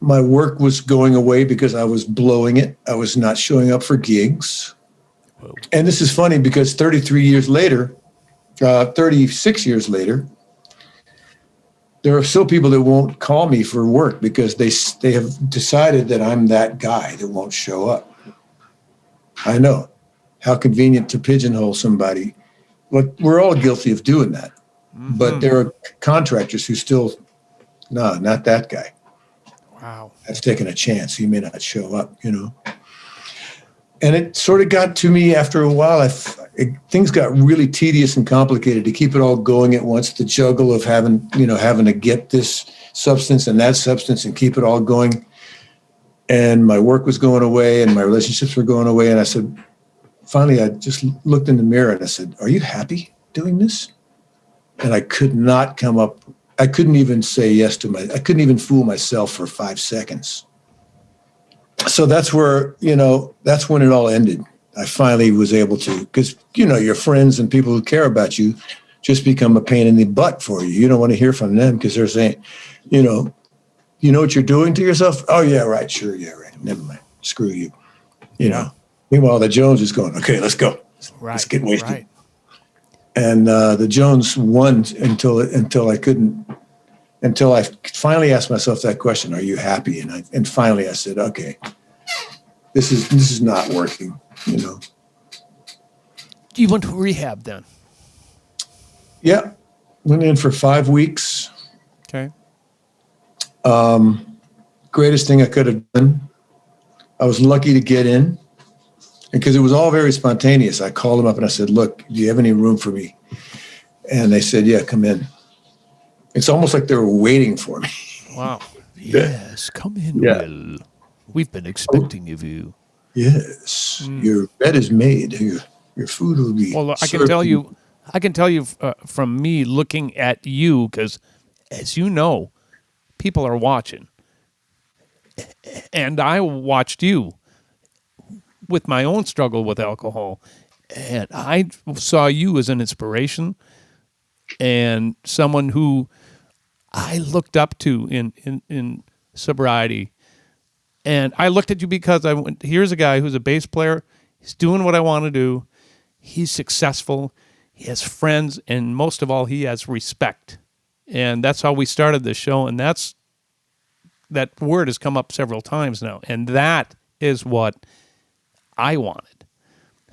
my work was going away because I was blowing it. I was not showing up for gigs. Whoa. And this is funny because 36 years later, there are still people that won't call me for work because they have decided that I'm that guy that won't show up. I know how convenient to pigeonhole somebody, but we're all guilty of doing that. Mm-hmm. But there are contractors who still, no, not that guy. Wow. That's taking a chance. He may not show up, And it sort of got to me after a while. Things got really tedious and complicated to keep it all going at once. The juggle of having to get this substance and that substance and keep it all going. And my work was going away and my relationships were going away. And I said, finally, I just looked in the mirror and I said, "Are you happy doing this?" And I could not come up. I couldn't even say yes I couldn't even fool myself for 5 seconds. So that's where, that's when it all ended. I finally was able to, because, your friends and people who care about you just become a pain in the butt for you. You don't want to hear from them because they're saying, you know what you're doing to yourself? Oh, yeah, right. Sure. Yeah, right. Never mind. Screw you. Meanwhile, the Jones is going, okay, let's go. Let's get wasted. Right. And the Jones won until I finally asked myself that question: "Are you happy?" And finally I said, "Okay, this is not working." You went to rehab then? Yeah, went in for 5 weeks. Okay. Greatest thing I could have done. I was lucky to get in. Because it was all very spontaneous. I called them up and I said, "Look, do you have any room for me?" And they said, "Yeah, come in." It's almost like they were waiting for me. Wow. Yes, come in, Will. We've been expecting of you. Yes, your bed is made. Your food will be. Well, I can tell you from me looking at you, because as you know, people are watching. And I watched you with my own struggle with alcohol, and I saw you as an inspiration and someone who I looked up to in sobriety. And I looked at you because here's a guy who's a bass player. He's doing what I want to do. He's successful. He has friends, and most of all, he has respect. And that's how we started this show, and that word has come up several times now, and that is what I wanted.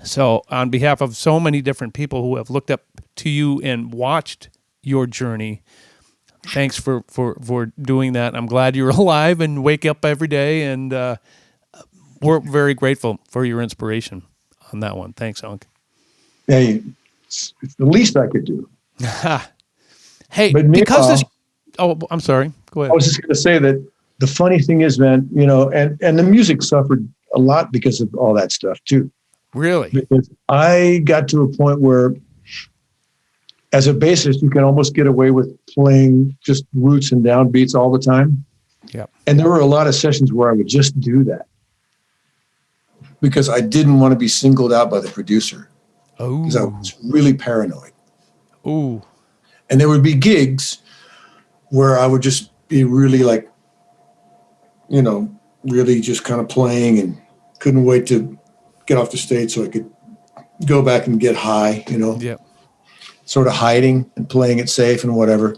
So on behalf of so many different people who have looked up to you and watched your journey, thanks for doing that. I'm glad you're alive and wake up every day, and we're very grateful for your inspiration on that one. Thanks, Unc. Hey, it's the least I could do. Hey, but because this... Oh, I'm sorry. Go ahead. I was just going to say that the funny thing is, man, and the music suffered a lot because of all that stuff too. Really? Because I got to a point where, as a bassist, you can almost get away with playing just roots and downbeats all the time. Yeah. And there were a lot of sessions where I would just do that because I didn't want to be singled out by the producer. Oh. Because I was really paranoid. Oh. And there would be gigs where I would just be really really just kind of playing and couldn't wait to get off the stage so I could go back and get high, Yeah. Sort of hiding and playing it safe and whatever.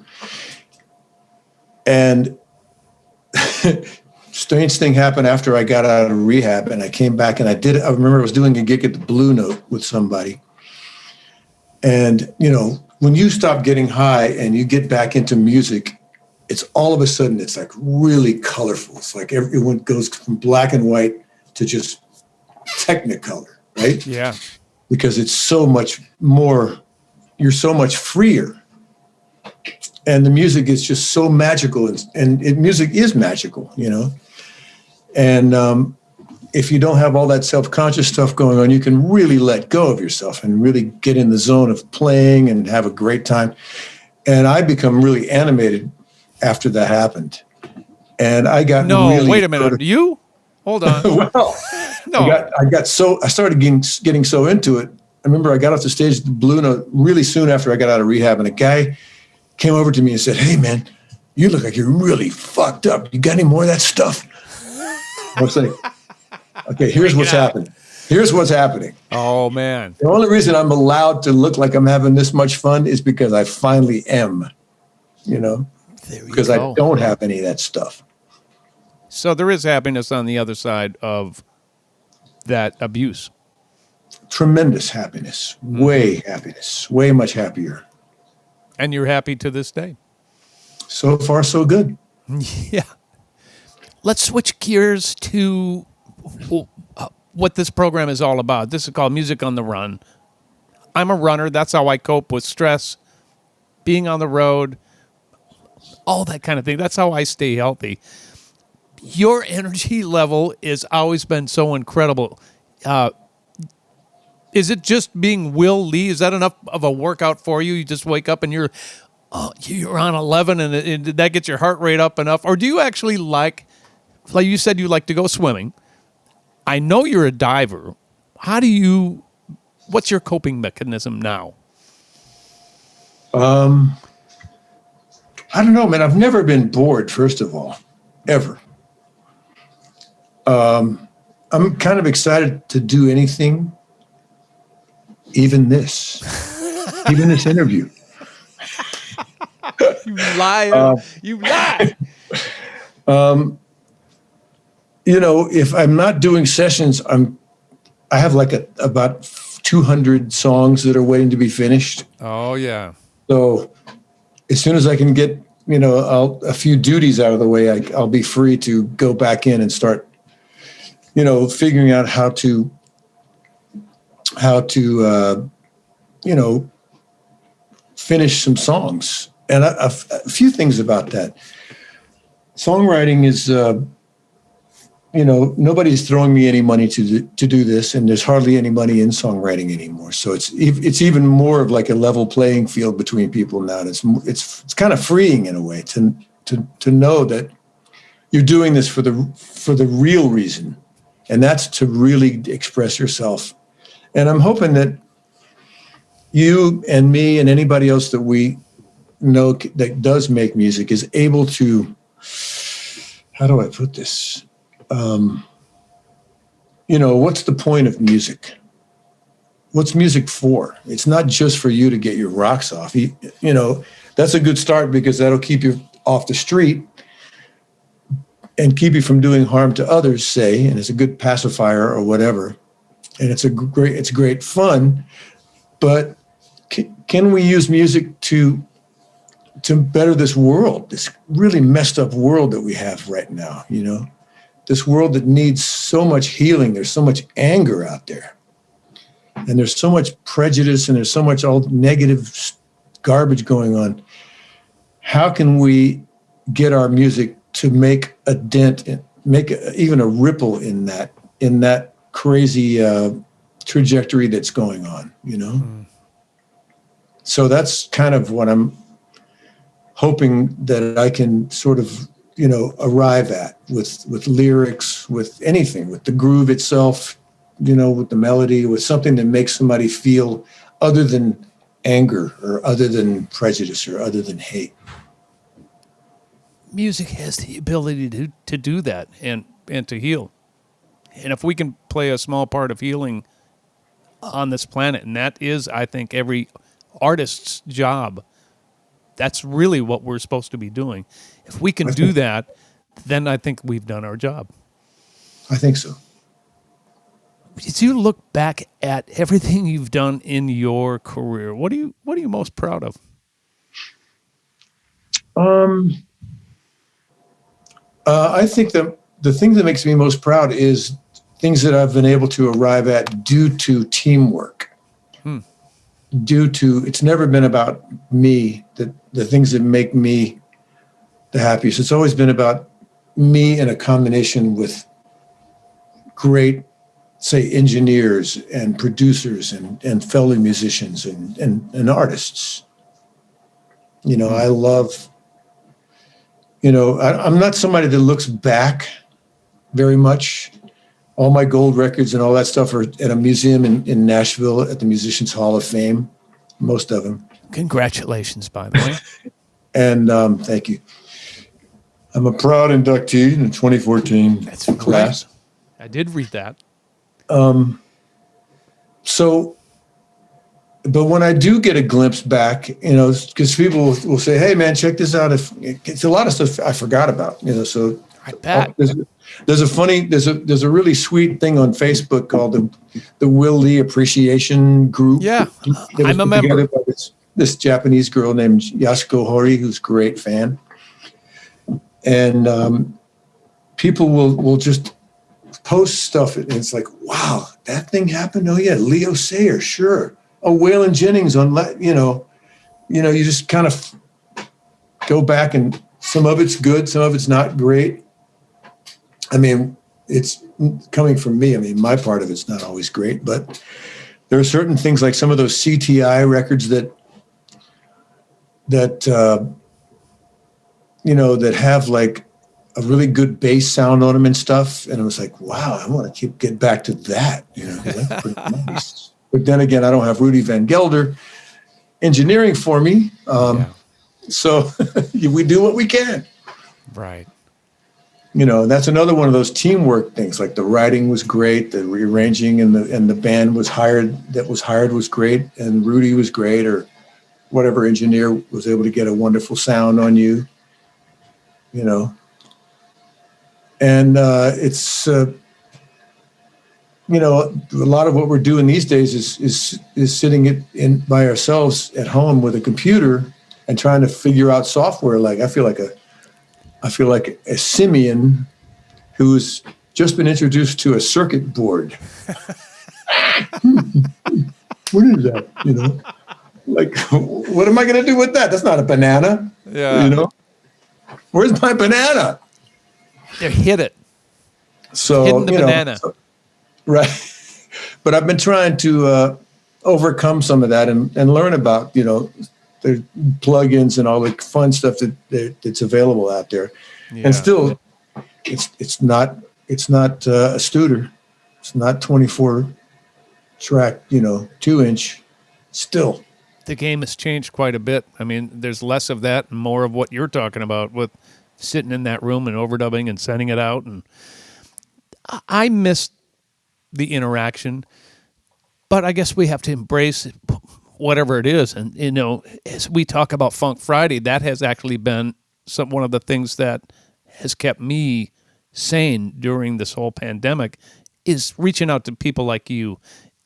And strange thing happened after I got out of rehab and I came back and I remember I was doing a gig at the Blue Note with somebody. And, when you stop getting high and you get back into music, it's all of a sudden, it's like really colorful. It's like everyone goes from black and white to just Technicolor, right? Yeah. Because it's so much more, you're so much freer. And the music is just so magical. Music is magical, you know? And if you don't have all that self-conscious stuff going on, you can really let go of yourself and really get in the zone of playing and have a great time. And I become really animated after that happened. And I got really... wait a minute. You? Hold on. Well, No. I started getting so into it. I remember I got off the stage at the Blue Note really soon after I got out of rehab, and a guy came over to me and said, "Hey, man, you look like you're really fucked up. You got any more of that stuff?" I was like, okay, here's what's happening. Here's what's happening. Oh, man. The only reason I'm allowed to look like I'm having this much fun is because I finally am, you know, because I don't have any of that stuff. So there is happiness on the other side of that abuse. Tremendous happiness. Way much happier. And you're happy to this day. So far, so good. Yeah. Let's switch gears to what this program is all about. This is called Music on the Run. I'm a runner. That's how I cope with stress, being on the road, all that kind of thing. That's how I stay healthy. Your energy level has always been so incredible. Is it just being Will Lee? Is that enough of a workout for you? You just wake up and you're on 11 and that gets your heart rate up enough? Or do you actually like you said you like to go swimming. I know you're a diver. What's your coping mechanism now? I don't know, man. I've never been bored, first of all, ever. I'm kind of excited to do anything, even this interview. You liar. You lie. You know, if I'm not doing sessions, I have like about 200 songs that are waiting to be finished. Oh, yeah. So as soon as I can get, you know, a few duties out of the way, I'll be free to go back in and start, you know, figuring out how to you know, finish some songs. And a few things about that. Songwriting is, you know, nobody's throwing me any money to do this, and there's hardly any money in songwriting anymore. So it's even more of like a level playing field between people now. And it's kind of freeing in a way to know that you're doing this for the real reason, and that's to really express yourself. And I'm hoping that you and me and anybody else that we know that does make music is able to, how do I put this? You know, what's the point of music? What's music for? It's not just for you to get your rocks off. You know, that's a good start because that'll keep you off the street and keep you from doing harm to others, say, and it's a good pacifier or whatever. And it's great fun, but can we use music to better this world, this really messed up world that we have right now, you know? This world that needs so much healing. There's so much anger out there. And there's so much prejudice and there's so much all negative garbage going on. How can we get our music to make a dent, even a ripple in that crazy trajectory that's going on, you know? Mm. So that's kind of what I'm hoping that I can sort of, you know, arrive at with lyrics, with anything, with the groove itself, you know, with the melody, with something that makes somebody feel other than anger or other than prejudice or other than hate. Music has the ability to do that and to heal. And if we can play a small part of healing on this planet, and that is, I think, every artist's job, that's really what we're supposed to be doing. If we can do that, then I think we've done our job. I think so. As you look back at everything you've done in your career, what are you most proud of? I think the thing that makes me most proud is things that I've been able to arrive at due to teamwork. It's never been about me, the things that make me the happiest. It's always been about me in a combination with great, say, engineers and producers and fellow musicians and artists. I love, I'm not somebody that looks back very much. All my gold records and all that stuff are at a museum in Nashville at the Musicians Hall of Fame, most of them. Congratulations, by the way. And thank you. I'm a proud inductee in the 2014 That's class. right. I did read that. But when I do get a glimpse back, because people will say, "Hey, man, check this out." It's a lot of stuff I forgot about, so I bet. There's a really sweet thing on Facebook called the Will Lee Appreciation Group. Yeah, That I'm a put member. together by this Japanese girl named Yasuko Hori, who's a great fan. And people will just post stuff, and it's like, wow, that thing happened? Oh, yeah, Leo Sayer, sure. Oh, Waylon Jennings you just kind of go back, and some of it's good, some of it's not great. I mean, it's coming from me. I mean, my part of it's not always great, but there are certain things like some of those CTI records that have like a really good bass sound on them and stuff. And I was like, wow, I want to get back to that. That's pretty nice. But then again, I don't have Rudy Van Gelder engineering for me. So we do what we can. Right. That's another one of those teamwork things. Like the writing was great, the rearranging and the band was hired was great, and Rudy was great, or whatever engineer was able to get a wonderful sound on you. And it's a lot of what we're doing these days is sitting by ourselves at home with a computer and trying to figure out software. Like I feel like a simian who's just been introduced to a circuit board. What is that? Like, what am I going to do with that? That's not a banana. Yeah. Where's my banana? Yeah, hit it. So Hidden the banana. Right. But I've been trying to overcome some of that and learn about, the plugins and all the fun stuff that's available out there. Yeah. And still, it's not a Studer. It's not 24 track, 2-inch. Still, the game has changed quite a bit. I mean, there's less of that and more of what you're talking about with sitting in that room and overdubbing and sending it out. And I miss the interaction, but I guess we have to embrace whatever it is. And, as we talk about Funk Friday, that has actually been one of the things that has kept me sane during this whole pandemic is reaching out to people like you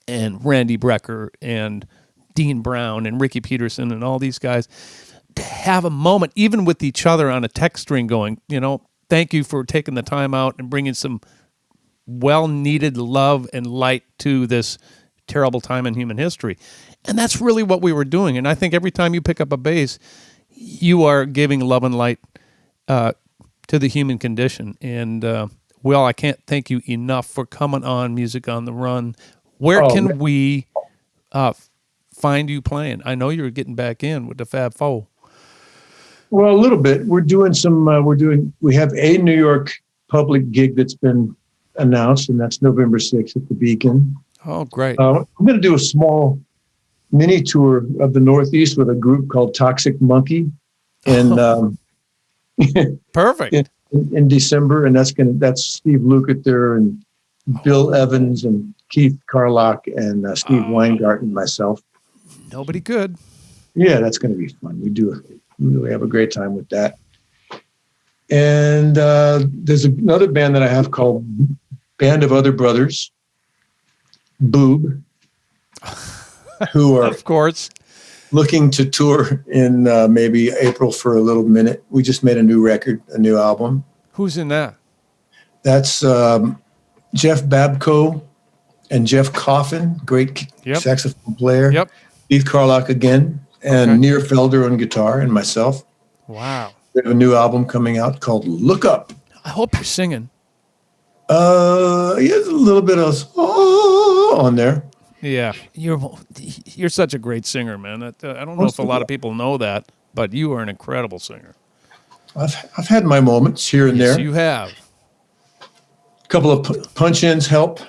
and Randy Brecker and Dean Brown and Ricky Peterson and all these guys to have a moment, even with each other on a text string going, thank you for taking the time out and bringing some well-needed love and light to this terrible time in human history. And that's really what we were doing. And I think every time you pick up a bass, you are giving love and light to the human condition. And, Will, I can't thank you enough for coming on Music on the Run. Where can we find you playing? I know you're getting back in with the Fab Four. Well, a little bit. We're doing we have a New York public gig that's been announced, and that's November 6th at the Beacon. Oh, great. I'm going to do a small mini tour of the Northeast with a group called Toxic Monkey in Perfect. in December, and that's Steve Lukather and Bill Evans and Keith Carlock and Steve Weingart and myself. Nobody could. Yeah, that's going to be fun. We really have a great time with that. And there's another band that I have called Band of Other Brothers, Boob, who are of course looking to tour in maybe April for a little minute. We just made a new record, a new album. Who's in that? That's Jeff Babco and Jeff Coffin, great saxophone player. Yep. Keith Carlock again, and Nir Felder on guitar, and myself. Wow. We have a new album coming out called Look Up. I hope you're singing. There's a little bit of on there. Yeah, you're such a great singer, man. I don't know if a lot of people know that, but you are an incredible singer. I've had my moments here and there. Yes, you have. A couple of punch-ins help.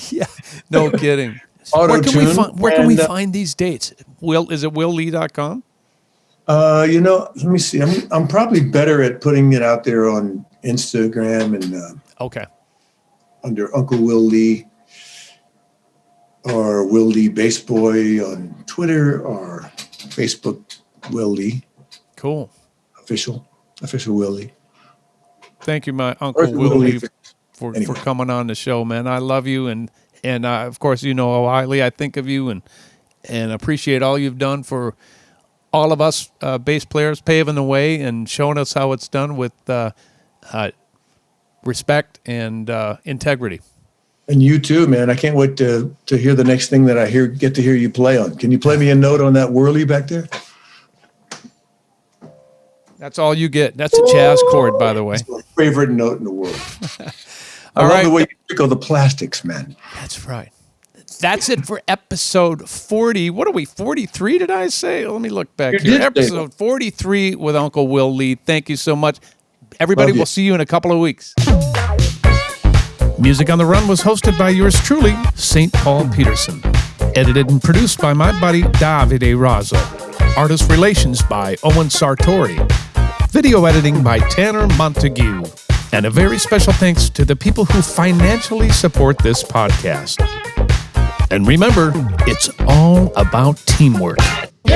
Yeah, no kidding. Auto-tune. Where can we find these dates? Is it willlee.com? Let me see. I'm probably better at putting it out there on Instagram and under Uncle Will Lee or Will Lee Bass Boy on Twitter or Facebook. Will Lee. Cool. Official Will Lee. Thank you, my Uncle Will Lee, for coming on the show, man. I love you, and of course, you know how highly I think of you, and appreciate all you've done for all of us bass players, paving the way and showing us how it's done with respect and integrity. And you too, man. I can't wait to hear the next thing that I get to hear you play on. Can you play me a note on that whirly back there? That's all you get. That's a jazz chord, by the way. It's my favorite note in the world. I All love right. the way you tickle the plastics, man. That's right. That's it for episode 40. What are we, 43 did I say? Let me look back here. Episode 43 with Uncle Will Lee. Thank you so much. Everybody, we'll see you in a couple of weeks. Music on the Run was hosted by yours truly, St. Paul Peterson. Edited and produced by my buddy Davide Raso. Artist relations by Owen Sartori. Video editing by Tanner Montague. And a very special thanks to the people who financially support this podcast. And remember, it's all about teamwork. You